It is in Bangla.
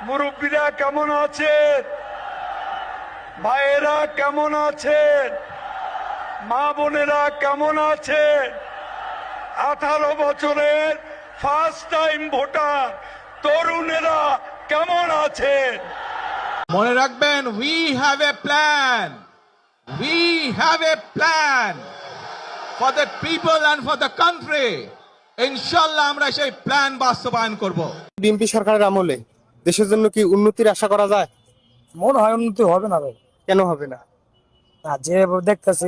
মুরব্বীরা কেমন আছেন? ভাইয়েরা কেমন আছেন? মা বোনেরা কেমন আছেন? 18 বছরের ফার্স্ট টাইম ভোটার তরুণেরা কেমন আছেন? মনে রাখবেন, we have a plan. We have a plan for the people and for the country. ইনশাআল্লাহ আমরা সেই প্ল্যান বাস্তবায়ন করব। বিএনপি সরকারের আমলে দেশের জন্য কি উন্নতির আশা করা যায়? মনে হয় উন্নতি হবে না ভাই। কেন হবে না? যে দেখতেছি